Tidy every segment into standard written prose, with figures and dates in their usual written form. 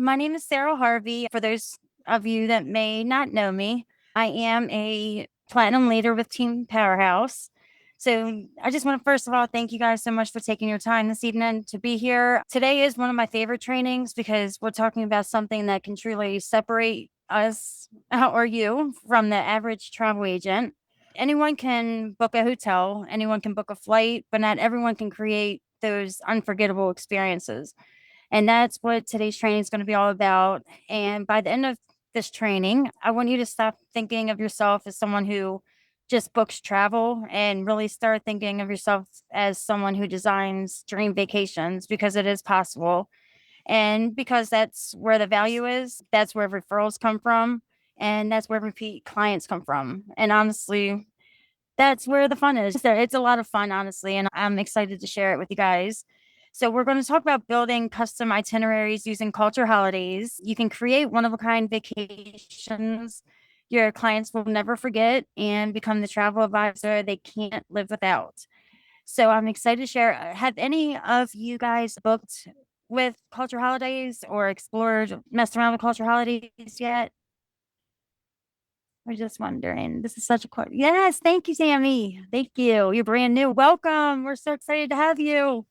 My name is Sarah Harvey. For those of you that may not know me, I am a platinum leader with Team Powerhouse. So I just want to first of all thank you guys so much for taking your time this evening to be here. Today is one of my favorite trainings because we're talking about something that can truly separate us or you from the average travel agent. Anyone can book a hotel, anyone can book a flight, but not everyone can create those unforgettable experiences. And that's what today's training is going to be all about. And by the end of this training, I want you to stop thinking of yourself as someone who just books travel and really start thinking of yourself as someone who designs dream vacations because it is possible. And because that's where the value is, that's where referrals come from, and that's where repeat clients come from. And honestly, that's where the fun is. So it's a lot of fun, honestly, and I'm excited to share it with you guys. So we're going to talk about building custom itineraries using culture holidays. You can create one-of-a-kind vacations your clients will never forget and become the travel advisor they can't live without. So I'm excited to share. Have any of you guys booked with culture holidays or explored, messed around with culture holidays yet? We're just wondering. This is such a cool. Yes, thank you, Sammy. Thank you. You're brand new. Welcome. We're so excited to have you.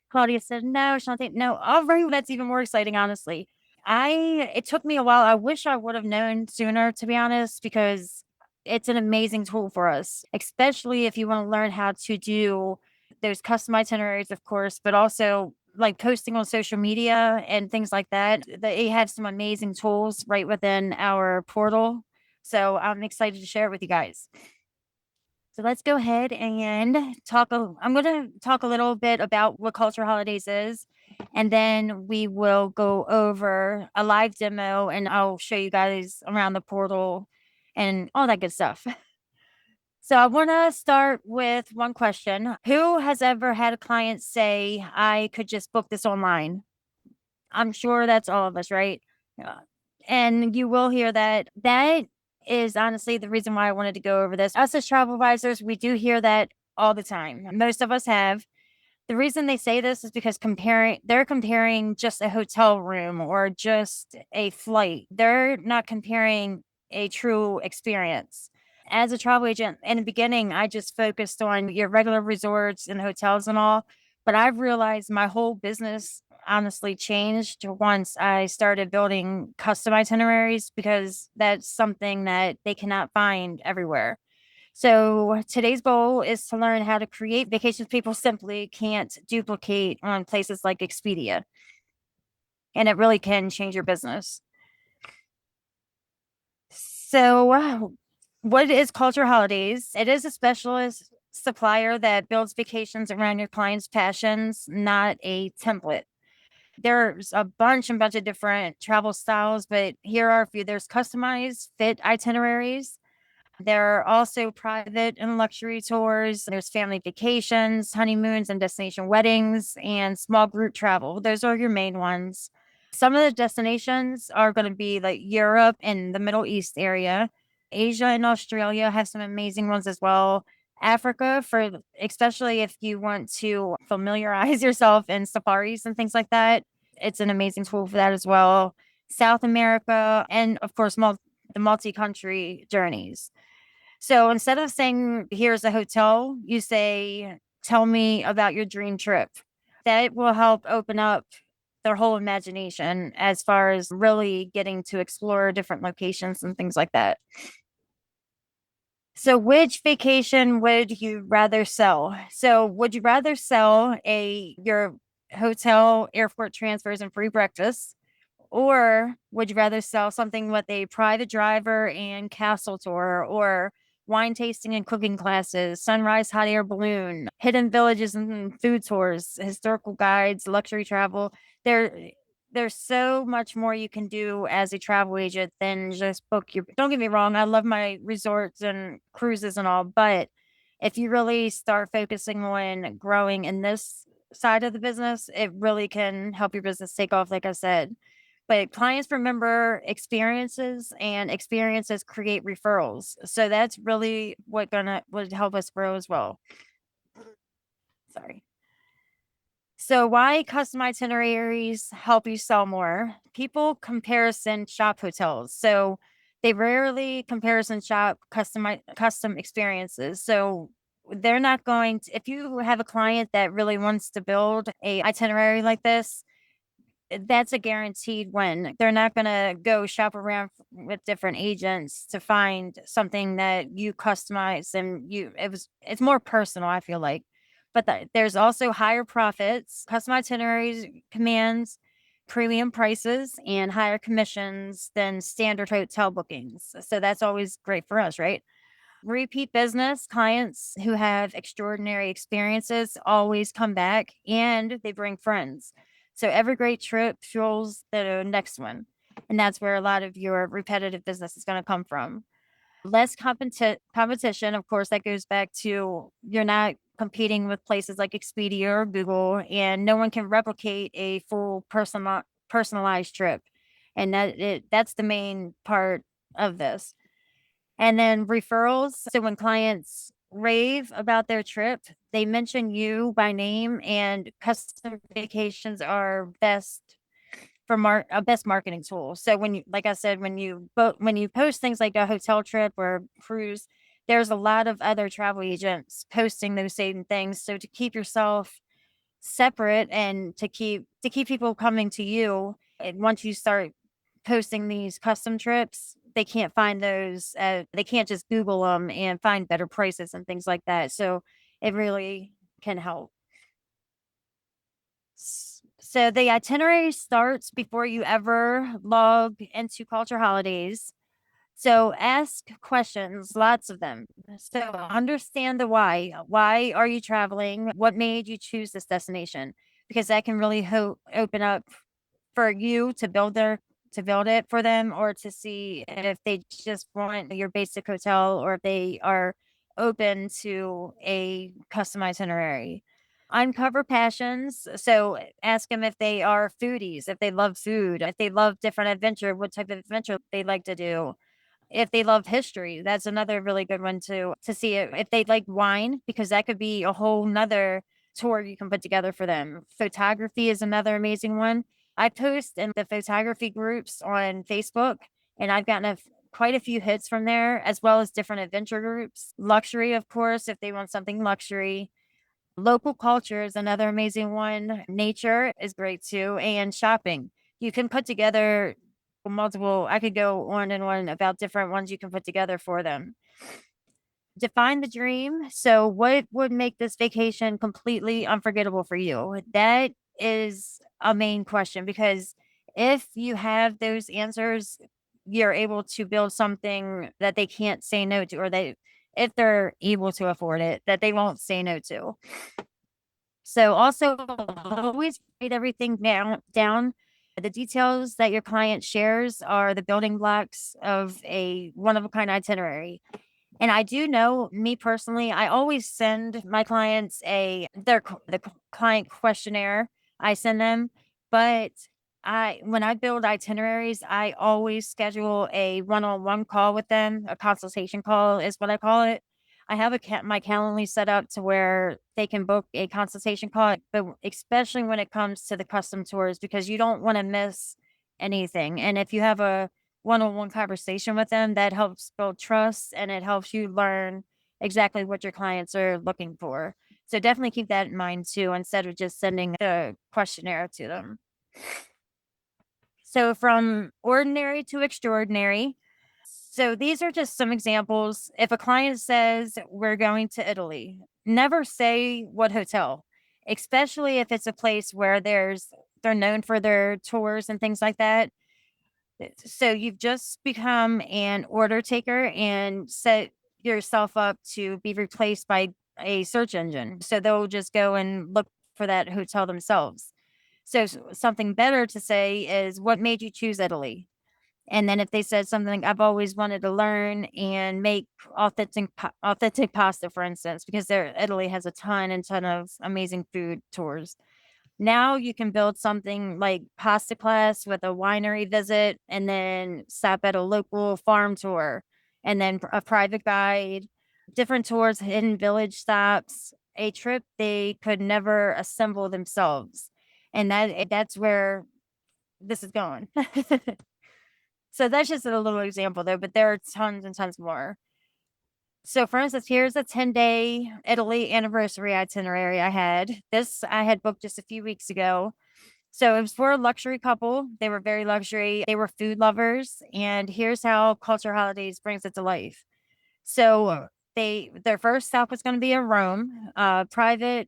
Claudia said no. Shantae, no. All right, that's even more exciting, honestly. It took me a while. I wish I would have known sooner, to be honest, because it's an amazing tool for us, especially if you want to learn how to do those custom itineraries, of course, but also like posting on social media and things like that. They have some amazing tools right within our portal. So I'm excited to share it with you guys. So let's go ahead and talk. I'm going to talk a little bit about what Culture Holidays is, and then we will go over a live demo and I'll show you guys around the portal and all that good stuff. So I want to start with one question. Who has ever had a client say, I could just book this online? I'm sure that's all of us, right? Yeah. And you will hear that. That is honestly the reason why I wanted to go over this. Us as travel advisors, we do hear that all the time. Most of us have. The reason they say this is because they're comparing just a hotel room or just a flight. They're not comparing a true experience. As a travel agent, in the beginning, I just focused on your regular resorts and hotels and all. But I've realized my whole business honestly changed once I started building custom itineraries because that's something that they cannot find everywhere. So today's goal is to learn how to create vacations people simply can't duplicate on places like Expedia. And it really can change your business. So, what is Culture Holidays? It is a specialist supplier that builds vacations around your client's passions, not a template. There's a bunch of different travel styles, but here are a few. There's customized fit itineraries. There are also private and luxury tours. There's family vacations, honeymoons and destination weddings, and small group travel. Those are your main ones. Some of the destinations are going to be like Europe and the Middle East area. Asia and Australia have some amazing ones as well. Africa, for especially if you want to familiarize yourself in safaris and things like that, it's an amazing tool for that as well. South America, and of course, the multi country journeys. So instead of saying, here's a hotel, you say, tell me about your dream trip. That will help open up their whole imagination as far as really getting to explore different locations and things like that. So, which vacation would you rather sell? So, would you rather sell your hotel, airport transfers, and free breakfast? Or would you rather sell something with a private driver and castle tour, or wine tasting and cooking classes, sunrise hot air balloon, hidden villages and food tours, historical guides, luxury travel? There, there's so much more you can do as a travel agent than just book your. Don't get me wrong, I love my resorts and cruises and all, but if you really start focusing on growing in this side of the business, it really can help your business take off, like I said. But clients remember experiences and experiences create referrals. So that's really would help us grow as well. Sorry. So, why custom itineraries help you sell more? People comparison shop hotels. So, they rarely comparison shop custom experiences. So, they're not going to, if you have a client that really wants to build a itinerary like this, that's a guaranteed win. They're not going to go shop around with different agents to find something that you customize and it's more personal, I feel like. But there's also higher profits. Custom itineraries commands premium prices and higher commissions than standard hotel bookings. So that's always great for us, right? Repeat business clients who have extraordinary experiences always come back and they bring friends. So every great trip fuels the next one. And that's where a lot of your repetitive business is going to come from. Less competition, of course, that goes back to you're not competing with places like Expedia or Google, and no one can replicate a full personalized trip. And that's the main part of this. And then referrals. So when clients rave about their trip, they mention you by name, and custom vacations are a best marketing tool. So when you, like I said, when you post things like a hotel trip or cruise, there's a lot of other travel agents posting those same things. So to keep yourself separate and to keep people coming to you, and once you start posting these custom trips, they can't find those, they can't just Google them and find better prices and things like that. So it really can help. So the itinerary starts before you ever log into Culture Holidays. So ask questions, lots of them. So understand the why. Why are you traveling? What made you choose this destination? Because that can really open up for you to build it for them, or to see if they just want your basic hotel or if they are open to a custom itinerary. Uncover passions. So ask them if they are foodies, if they love food, if they love different adventure, what type of adventure they like to do. If they love history, that's another really good one to see if they like wine, because that could be a whole nother tour you can put together for them. Photography is another amazing one. I post in the photography groups on Facebook, and I've gotten quite a few hits from there, as well as different adventure groups. Luxury, of course, if they want something luxury. Local culture is another amazing one. Nature is great too. And shopping. You can put together multiple, I could go on and on about different ones you can put together for them. Define the dream. So, what would make this vacation completely unforgettable for you? That is a main question, because if you have those answers, you're able to build something that they can't say no to, or they, if they're able to afford it, that they won't say no to. So also always write everything down. The details that your client shares are the building blocks of a one of a kind itinerary. And I do know, me personally, I always send my clients the client questionnaire. I send them, but I when I build itineraries, I always schedule a one-on-one call with them. A consultation call is what I call it. I have my Calendly set up to where they can book a consultation call, but especially when it comes to the custom tours, because you don't want to miss anything. And if you have a one-on-one conversation with them, that helps build trust and it helps you learn exactly what your clients are looking for. So definitely keep that in mind too, instead of just sending the questionnaire to them. So from ordinary to extraordinary. So these are just some examples. If a client says we're going to Italy, never say what hotel, especially if it's a place where they're known for their tours and things like that. So you've just become an order taker and set yourself up to be replaced by a search engine. So they'll just go and look for that hotel themselves. So something better to say is, what made you choose Italy? And then if they said something, I've always wanted to learn and make authentic pasta, for instance, because Italy has a ton of amazing food tours. Now you can build something like pasta class with a winery visit, and then stop at a local farm tour, and then a private guide, different tours, hidden village stops. a trip they could never assemble themselves. And that's where this is going. So that's just a little example though, but there are tons and tons more. So for instance, here's a 10-day Italy anniversary itinerary I had. This I had booked just a few weeks ago. So it was for a luxury couple. They were very luxury. They were food lovers. And here's how Culture Holidays brings it to life. So their first stop was going to be in Rome, a private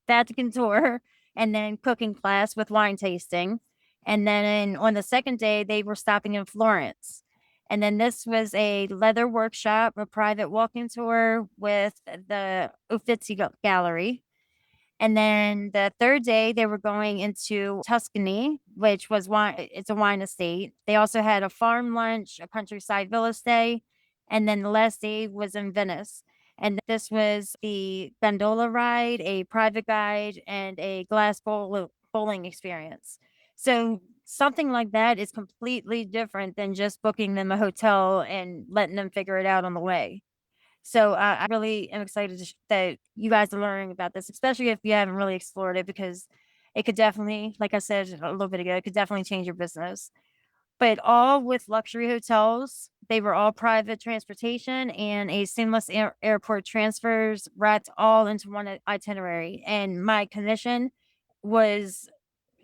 Vatican tour, and then cooking class with wine tasting. And then on the second day, they were stopping in Florence. And then this was a leather workshop, a private walking tour with the Uffizi Gallery. And then the third day, they were going into Tuscany, which was wine. It's a wine estate. They also had a farm lunch, a countryside villa stay, and then the last day was in Venice. And this was the gondola ride, a private guide, and a bowling experience. So something like that is completely different than just booking them a hotel and letting them figure it out on the way. So I really am excited that you guys are learning about this, especially if you haven't really explored it, because it could definitely, like I said a little bit ago, it could definitely change your business. But all with luxury hotels, they were all private transportation and a seamless airport transfers wrapped all into one itinerary. And my commission was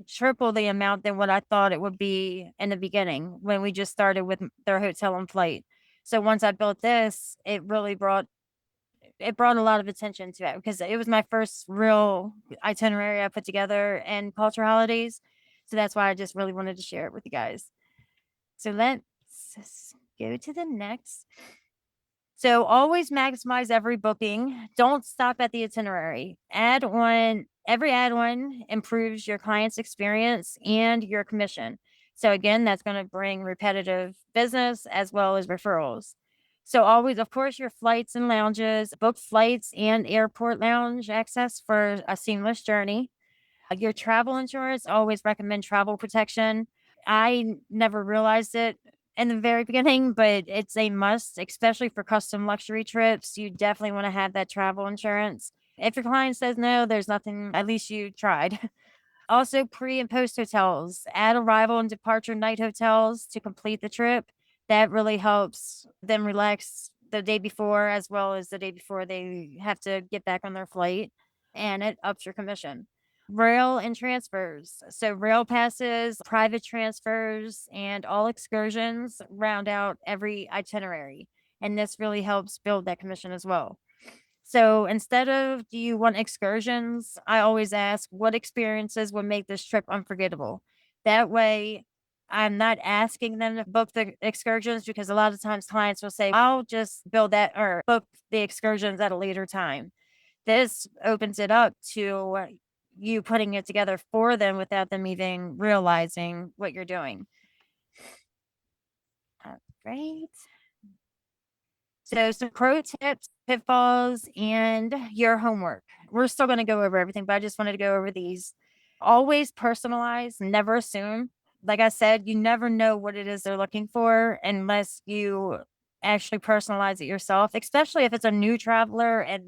triple the amount than what I thought it would be in the beginning when we just started with their hotel and flight. So once I built this, it brought a lot of attention to it because it was my first real itinerary I put together in Culture Holidays. So that's why I just really wanted to share it with you guys. So let's go to the next. So always maximize every booking. Don't stop at the itinerary. Every add on improves your client's experience and your commission. So again, that's going to bring repetitive business as well as referrals. So always, of course, your flights and lounges, book flights and airport lounge access for a seamless journey. Your travel insurance, always recommend travel protection. I never realized it in the very beginning, but it's a must, especially for custom luxury trips. You definitely want to have that travel insurance. If your client says no, there's nothing, at least you tried. Also, pre and post hotels, add arrival and departure night hotels to complete the trip. That really helps them relax the day before as well as the day before they have to get back on their flight, and it ups your commission. Rail and transfers. So, rail passes, private transfers, and all excursions round out every itinerary. And this really helps build that commission as well. So instead of do you want excursions, I always ask what experiences would make this trip unforgettable. That way, I'm not asking them to book the excursions because a lot of times clients will say, I'll just build that or book the excursions at a later time. This opens it up to you putting it together for them without them even realizing what you're doing. All right. So some pro tips, pitfalls, and your homework. We're still going to go over everything, but I just wanted to go over these. Always personalize, never assume. Like I said, you never know what it is they're looking for unless you actually personalize it yourself, especially if it's a new traveler and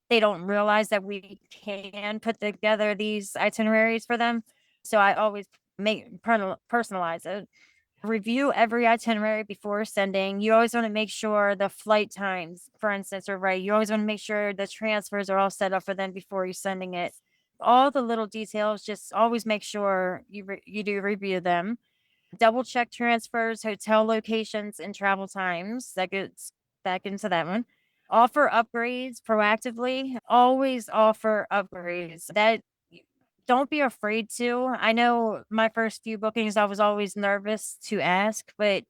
they don't realize that we can put together these itineraries for them. So I always personalize it. Review every itinerary before sending. You always want to make sure the flight times, for instance, are right. You always want to make sure the transfers are all set up for them before you're sending it. All the little details, just always make sure you do review them. Double check transfers, hotel locations, and travel times. That gets back into that one. Offer upgrades proactively. Always offer upgrades. That don't be afraid to. I know my first few bookings, I was always nervous to ask, but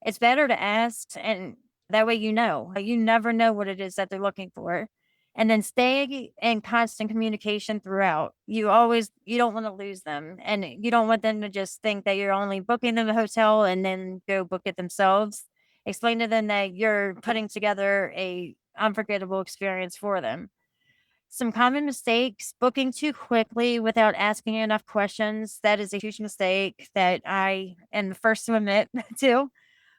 it's better to ask. And that way, you never know what it is that they're looking for. And then stay in constant communication throughout. You don't want to lose them. And you don't want them to just think that you're only booking them a hotel and then go book it themselves. Explain to them that you're putting together a unforgettable experience for them. Some common mistakes: booking too quickly without asking enough questions. That is a huge mistake that I am the first to admit to.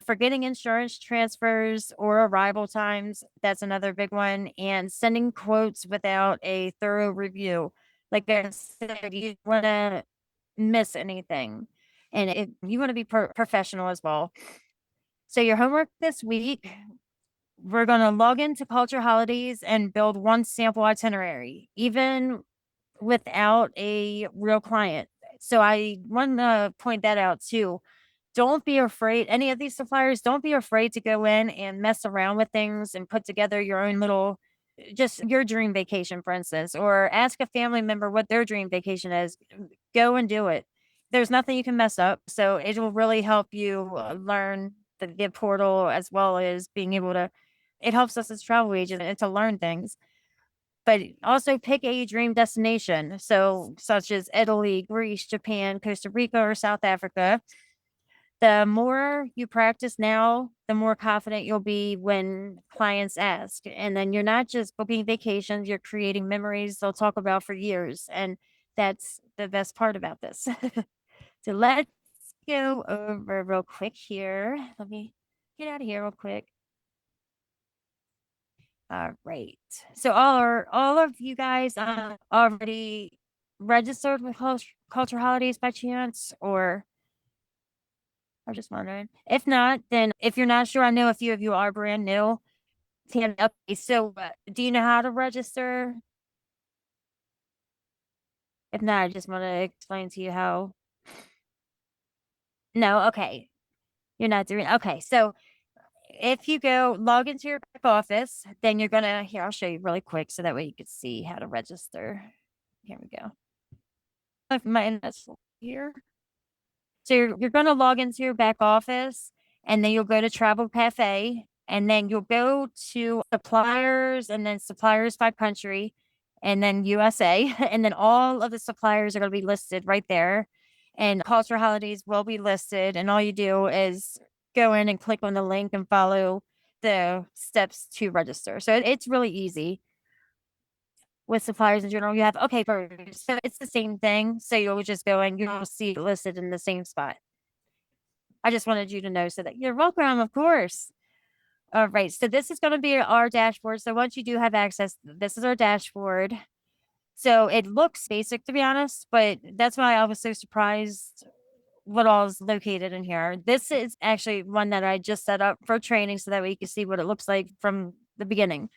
forgetting insurance transfers or arrival times, that's another big one. And sending quotes without a thorough review. Like I said, you want to miss anything. And if you want to be professional as well. So your homework this week, we're going to log into Culture Holidays and build one sample itinerary, even without a real client. So I want to point that out too. Don't be afraid. Any of these suppliers, don't be afraid to go in and mess around with things and put together your own little, just your dream vacation, for instance, or ask a family member what their dream vacation is. Go and do it. There's nothing you can mess up. So it will really help you learn the portal as well as being able to, it helps us as travel agents and to learn things. But also pick a dream destination. So, such as Italy, Greece, Japan, Costa Rica, or South Africa. The more you practice now, the more confident you'll be when clients ask. And then you're not just booking vacations, you're creating memories they'll talk about for years. And that's the best part about this. So let's go over real quick here. Let me get out of here real quick. All right. So all of you guys already registered with Culture Holidays by chance, or I'm just wondering. If not, then if you're not sure, I know a few of you are brand new. Hand up. So, do you know how to register? If not, I just want to explain to you how. No, okay. You're not doing. Okay, so if you go log into your back office, then you're gonna here. I'll show you really quick so that way you can see how to register. Here we go. If my internet's here. So you're going to log into your back office and then you'll go to Travel Cafe and then you'll go to suppliers and then suppliers by country and then USA. And then all of the suppliers are going to be listed right there. And Culture Holidays will be listed. And all you do is go in and click on the link and follow the steps to register. So it's really easy with suppliers in general. You have, okay, first, so it's the same thing. So you'll just go and you'll see it listed in the same spot. I just wanted you to know so that you're welcome, of course. All right. So this is going to be our dashboard. So once you do have access, this is our dashboard. So it looks basic, to be honest, but that's why I was so surprised what all is located in here. This is actually one that I just set up for training so that way you can see what it looks like from the beginning.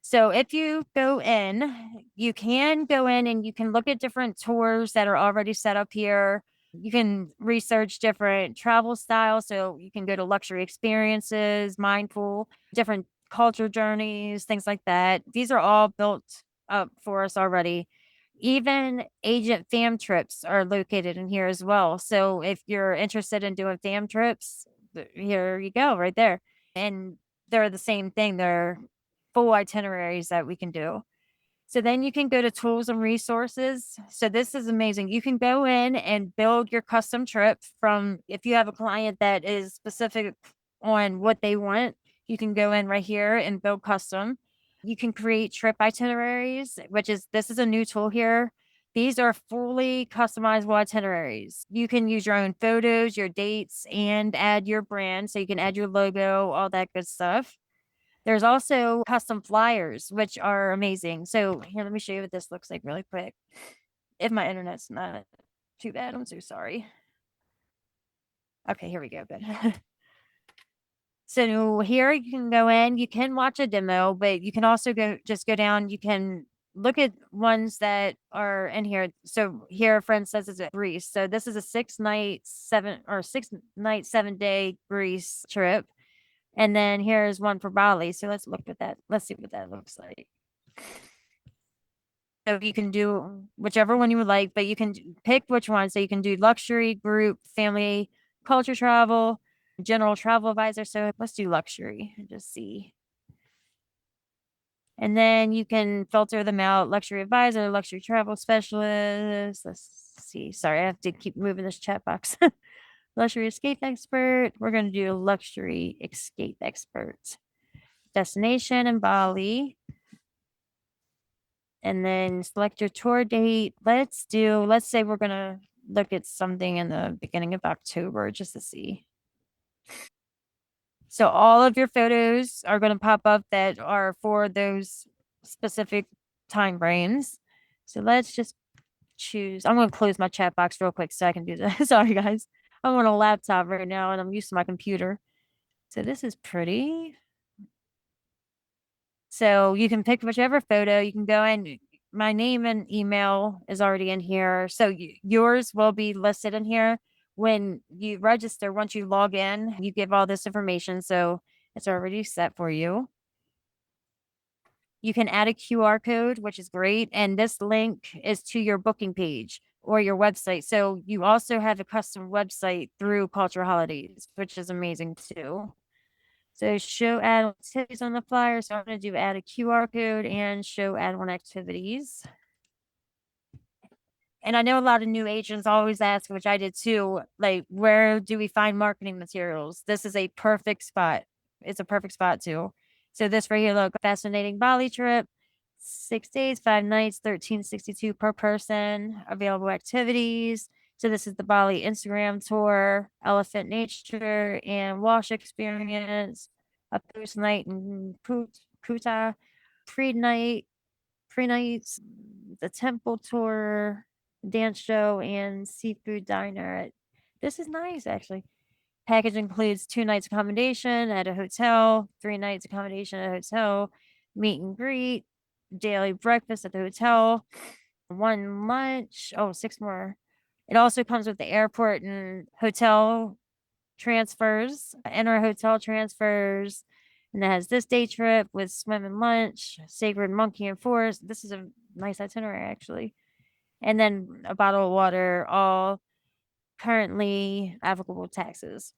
So if you go in, you can go in and you can look at different tours that are already set up here. You can research different travel styles. So you can go to luxury experiences, mindful, different culture journeys, things like that. These are all built up for us already. Even agent fam trips are located in here as well. So if you're interested in doing fam trips, here you go, right there. And they're the same thing. They're full itineraries that we can do. So then you can go to tools and resources. So this is amazing. You can go in and build your custom trip from if you have a client that is specific on what they want, you can go in right here and build custom. You can create trip itineraries, which is this is a new tool here. These are fully customizable itineraries. You can use your own photos, your dates, and add your brand. So you can add your logo, all that good stuff. There's also custom flyers, which are amazing. So here, let me show you what this looks like really quick. If my internet's not too bad, I'm so sorry. Okay, here we go. Good. So here you can go in, you can watch a demo, but you can also go down, you can look at ones that are in here. So here a friend says it's a Greece. So this is a 6 night, 7 day Greece trip. And then here's one for Bali. So let's look at that. Let's see what that looks like. So you can do whichever one you would like, but you can pick which one. So you can do luxury, group, family, culture travel, general travel advisor. So let's do luxury and just see. And then you can filter them out: luxury advisor, luxury travel specialist. Let's see. Sorry, I have to keep moving this chat box. Luxury escape expert. We're going to do luxury escape expert. Destination in Bali. And then select your tour date. Let's say we're going to look at something in the beginning of October just to see. So all of your photos are going to pop up that are for those specific time frames. So let's just choose. I'm going to close my chat box real quick so I can do that. Sorry, guys. I'm on a laptop right now and I'm used to my computer. So this is pretty. So you can pick whichever photo. You can go in. My name and email is already in here. So yours will be listed in here when you register. Once you log in, you give all this information. So it's already set for you. You can add a QR code, which is great. And this link is to your booking page or your website. So you also have a custom website through Cultural Holidays, which is amazing too. So show add activities on the flyer. So I'm going to do add a QR code and show add on activities. And I know a lot of new agents always ask, which I did too, like, where do we find marketing materials? This is a perfect spot. It's a perfect spot too. So this right here, look, fascinating Bali trip, 6 days, 5 nights, 1362 per person, available activities. So this is the Bali Instagram tour, elephant nature and wash experience, a post night in Kuta, pre-night, pre-nights, the temple tour, dance show, and seafood diner. This is nice, actually. Package includes 2 nights accommodation at a hotel, 3 nights accommodation at a hotel, meet and greet, daily breakfast at the hotel, one lunch. Oh, six more. It also comes with the airport and hotel transfers, inter hotel transfers, and it has this day trip with swim and lunch, sacred monkey and forest. This is a nice itinerary, actually. And then a bottle of water, all currently applicable taxes.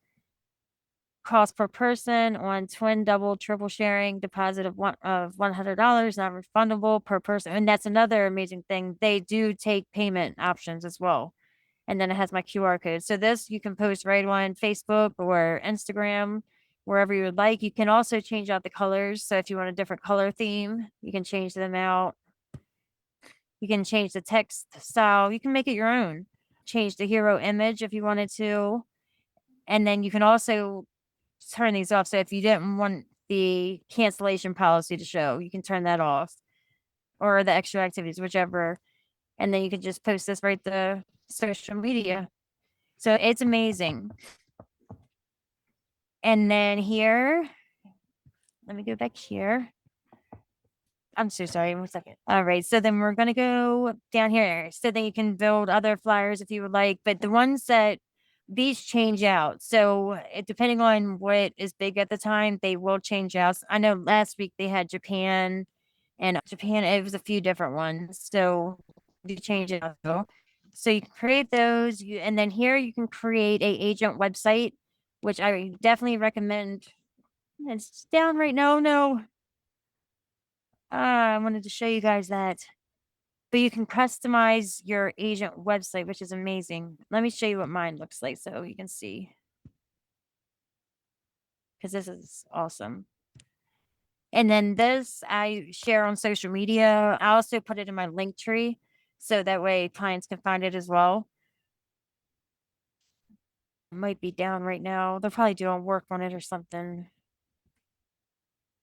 Cost per person on twin, double, triple sharing, deposit of $100, not refundable per person. And that's another amazing thing. They do take payment options as well. And then it has my QR code. So this you can post right on Facebook or Instagram, wherever you would like. You can also change out the colors. So if you want a different color theme, you can change them out. You can change the text style. You can make it your own. Change the hero image if you wanted to. And then you can also turn these off. So if you didn't want the cancellation policy to show, you can turn that off, or the extra activities, whichever. And then you can just post this right to social media. So it's amazing. And then here, let me go back here. I'm so sorry. 1 second. All right. So then we're going to go down here. So then you can build other flyers if you would like. But the ones that these change out. So depending on what is big at the time, they will change out. I know last week they had Japan, and Japan, it was a few different ones. So you change it out. So you can create those. And then here you can create a agent website, which I definitely recommend. It's down right now. No, I wanted to show you guys that. But you can customize your agent website, which is amazing. Let me show you what mine looks like so you can see, because this is awesome. And then this I share on social media. I also put it in my link tree so that way clients can find it as well. It might be down right now. They're probably doing work on it or something.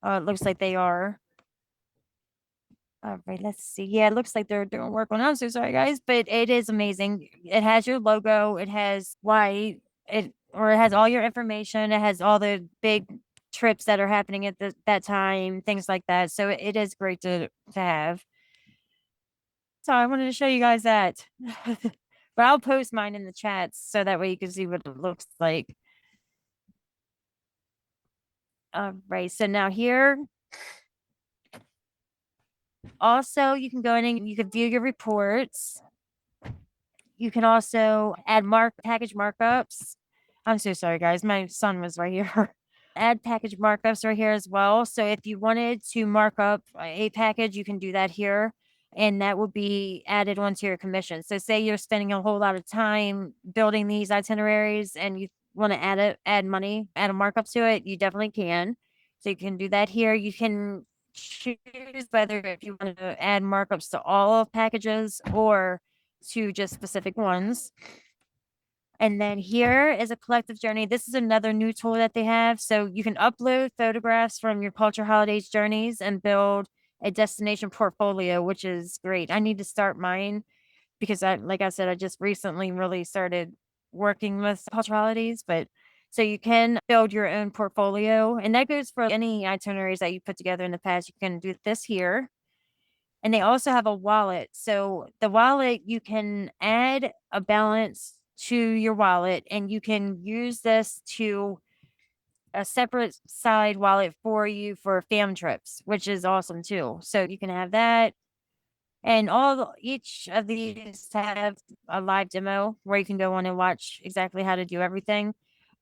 It looks like they are. All right, let's see. Yeah, it looks like they're doing work on it. I'm so sorry, guys, but it is amazing. It has your logo. It has why it has all your information. It has all the big trips that are happening at that time, things like that. So it is great to have. So I wanted to show you guys that. But I'll post mine in the chats so that way you can see what it looks like. All right, so now here also you can go in and you can view your reports. You can also add package markups. I'm so sorry, guys. My son was right here. Add package markups right here as well. So if you wanted to mark up a package, you can do that here. And that will be added onto your commission. So say you're spending a whole lot of time building these itineraries and you want to add money, add a markup to it, you definitely can. So you can do that here. You can choose whether if you want to add markups to all of packages or to just specific ones. And then here is a collective journey. This is another new tool that they have. So you can upload photographs from your culture holidays journeys and build a destination portfolio, which is great. I need to start mine because like I said, I just recently really started working with culture holidays, but so you can build your own portfolio, and that goes for any itineraries that you put together in the past. You can do this here. And they also have a wallet. So the wallet, you can add a balance to your wallet and you can use this to a separate side wallet for you for fam trips, which is awesome too. So you can have that. And each of these have a live demo where you can go on and watch exactly how to do everything.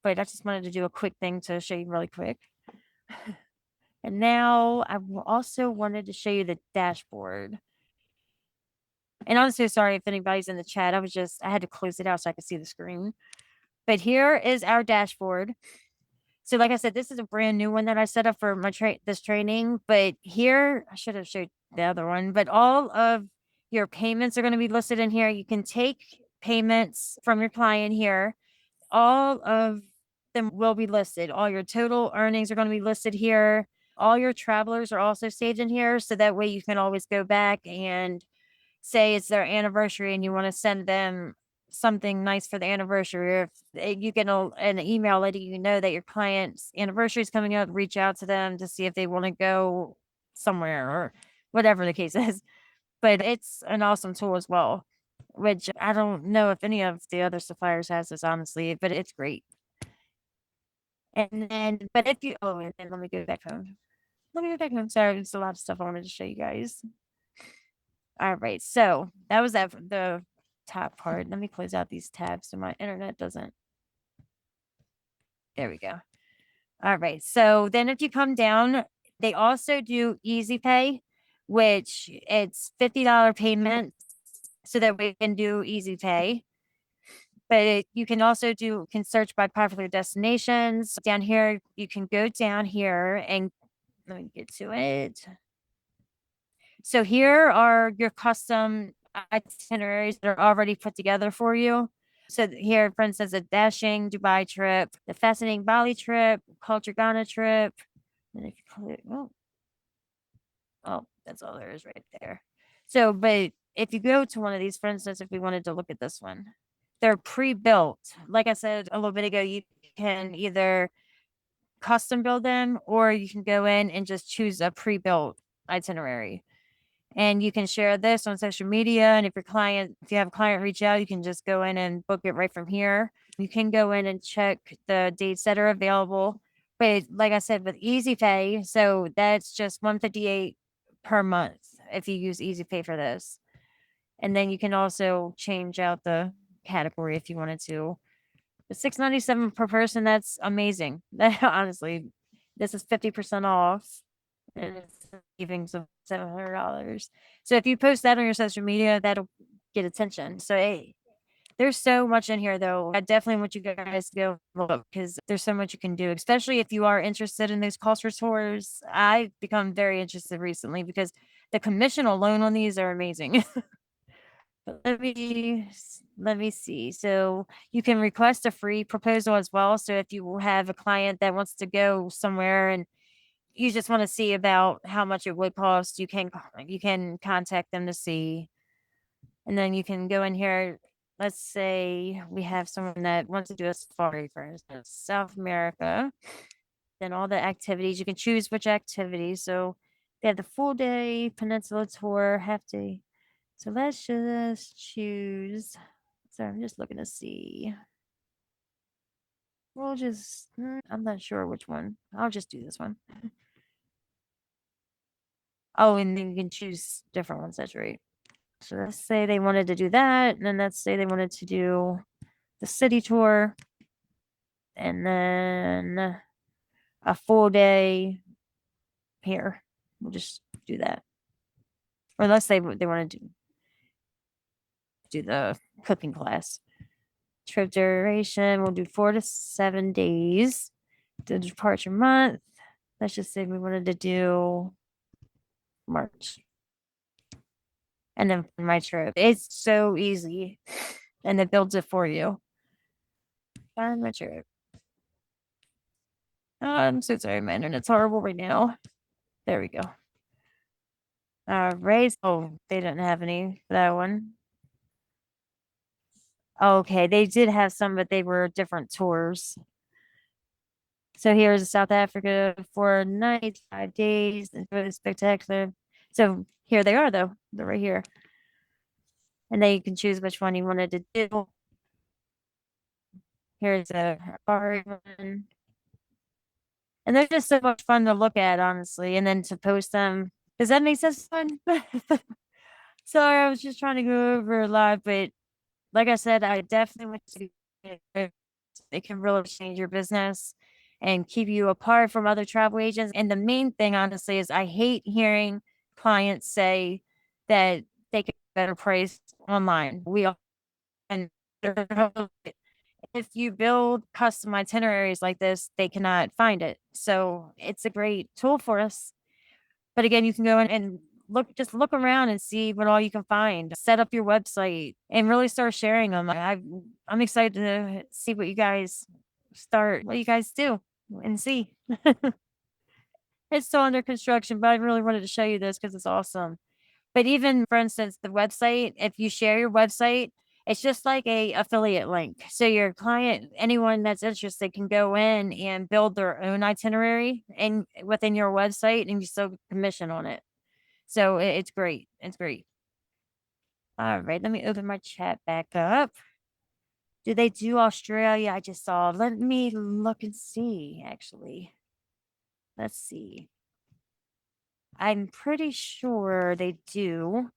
But I just wanted to do a quick thing to show you really quick. And now also wanted to show you the dashboard. And I'm so sorry if anybody's in the chat. I had to close it out so I could see the screen. But here is our dashboard. So like I said, this is a brand new one that I set up for my this training. But here, I should have showed the other one, but all of your payments are going to be listed in here. You can take payments from your client here. All of them will be listed. All your total earnings are going to be listed here. All your travelers are also saved in here. So that way you can always go back and say it's their anniversary and you want to send them something nice for the anniversary, or if you get an email letting you know that your client's anniversary is coming up, reach out to them to see if they want to go somewhere or whatever the case is. But it's an awesome tool as well, which I don't know if any of the other suppliers has this honestly, but it's great. And then, but if you, oh, and then let me go back home. Let me go back home. Sorry, there's a lot of stuff I wanted to show you guys. All right, so that was the top part. Let me close out these tabs so my internet doesn't. There we go. All right, so then if you come down, they also do Easy Pay, which it's $50 payment, so that we can do Easy Pay. But you can also can search by popular destinations. Down here, you can go down here and let me get to it. So here are your custom itineraries that are already put together for you. So here, for instance, a dashing Dubai trip, the fascinating Bali trip, culture Ghana trip. And if you click, that's all there is right there. So, but if you go to one of these, for instance, if we wanted to look at this one, they're pre-built. Like I said a little bit ago, you can either custom build them or you can go in and just choose a pre-built itinerary. And you can share this on social media. And if you have a client reach out, you can just go in and book it right from here. You can go in and check the dates that are available. But like I said, with Easy Pay, so that's just 158 per month if you use Easy Pay for this. And then you can also change out the category if you wanted to. But $697 per person, that's amazing. That honestly, this is 50% off and it's savings of $700. So if you post that on your social media, that'll get attention. So hey, there's so much in here though. I definitely want you guys to go look because there's so much you can do, especially if you are interested in those culture tours. I've become very interested recently because the commission alone on these are amazing. But let me see. So you can request a free proposal as well. So if you have a client that wants to go somewhere and you just want to see about how much it would cost, you can contact them to see. And then you can go in here. Let's say we have someone that wants to do a safari, for instance, South America. Then all the activities, you can choose which activities. So they have the full day peninsula tour, half day. So let's just choose. So I'm just looking to see. I'm not sure which one. I'll just do this one. Oh, and then you can choose different ones. That's right. So let's say they wanted to do that. And then let's say they wanted to do the city tour. And then a full day here. We'll just do that. Or let's say they want to do the cooking class. Trip duration, we'll do 4 to 7 days. The departure month, let's just say we wanted to do March. And then my trip. It's so easy. And it builds it for you. Find my trip. Oh, I'm so sorry, my internet's horrible right now. There we go. Raise. Oh, they didn't have any for that one. Okay, they did have some, but they were different tours. So here's South Africa for nights, 5 days. It's really spectacular. So here they are, though. They're right here. And then you can choose which one you wanted to do. Here's a safari one. And they're just so much fun to look at, honestly, and then to post them. Does that make sense? Fun? Sorry, I was just trying to go over a lot, but like I said, I definitely want to. It can really change your business and keep you apart from other travel agents. And the main thing, honestly, is I hate hearing clients say that they get a better price online. We all and if you build custom itineraries like this, they cannot find it. So it's a great tool for us. But again, you can go in and just look around and see what all you can find. Set up your website and really start sharing them. I'm excited to see what you guys do and see. It's still under construction, but I really wanted to show you this because it's awesome. But even for instance, the website, if you share your website, it's just like a affiliate link. So your client, anyone that's interested can go in and build their own itinerary and within your website and you still get commission on it. So it's great. It's great. All right, let me open my chat back up. Do they do Australia? I just saw. Let me look and see, actually. Let's see. I'm pretty sure they do.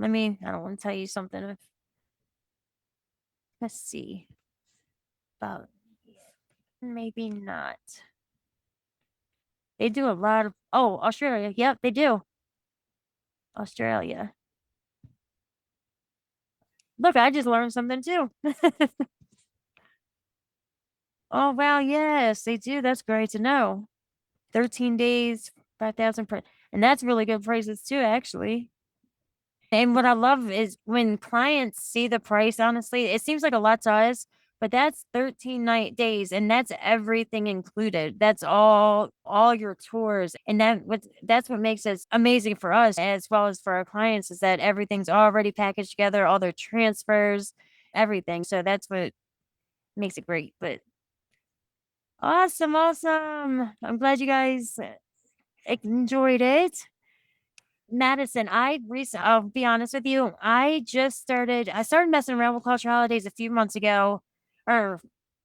I don't want to tell you something. Let's see. About maybe not. They do a lot of, oh, Australia. Yep, they do. Australia. Look, I just learned something too. Oh, wow. Yes, they do. That's great to know. 13 days, 5,000 per, and that's really good prices too, actually. And what I love is when clients see the price, honestly, it seems like a lot to us, but that's 13 night days and that's everything included. That's all your tours. And that's what makes it amazing for us as well as for our clients is that everything's already packaged together, all their transfers, everything. So that's what makes it great. But awesome, awesome. I'm glad you guys enjoyed it. Madison, I'll be honest with you. I started messing around with culture holidays a few months ago, or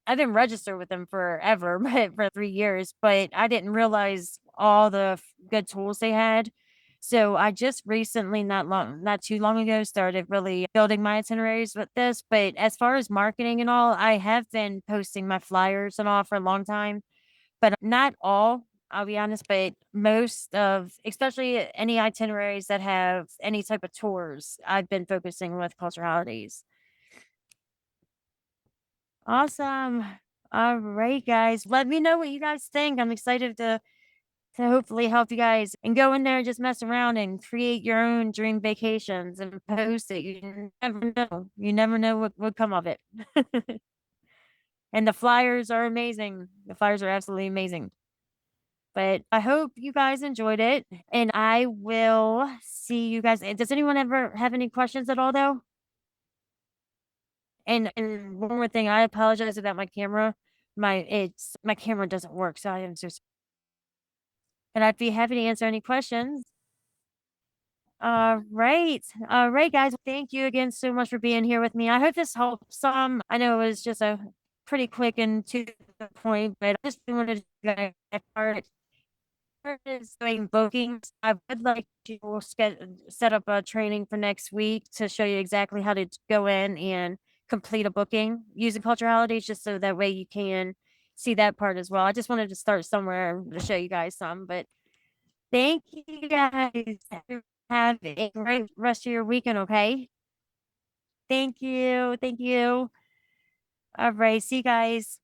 I didn't register with them forever, but for 3 years, but I didn't realize all the good tools they had. So I just recently, not too long ago, started really building my itineraries with this. But as far as marketing and all, I have been posting my flyers and all for a long time but not all, I'll be honest, but most of, especially any itineraries that have any type of tours, I've been focusing with culture holidays. Awesome. All right, guys. Let me know what you guys think. I'm excited to hopefully help you guys and go in there and just mess around and create your own dream vacations and post it. You never know. You never know what would come of it. And the flyers are amazing. The flyers are absolutely amazing. But I hope you guys enjoyed it, and I will see you guys. Does anyone ever have any questions at all, though? And one more thing, I apologize about my camera. My camera doesn't work, so I am so. And I'd be happy to answer any questions. All right, guys. Thank you again so much for being here with me. I hope this helps some. I know it was just a pretty quick and to the point, but I just wanted to get that part is doing bookings. I would like to set up a training for next week to show you exactly how to go in and complete a booking using culture holidays, just so that way you can see that part as well. I just wanted to start somewhere to show you guys some, but thank you guys. Have a great rest of your weekend, okay? Thank you. Thank you. All right. See you guys.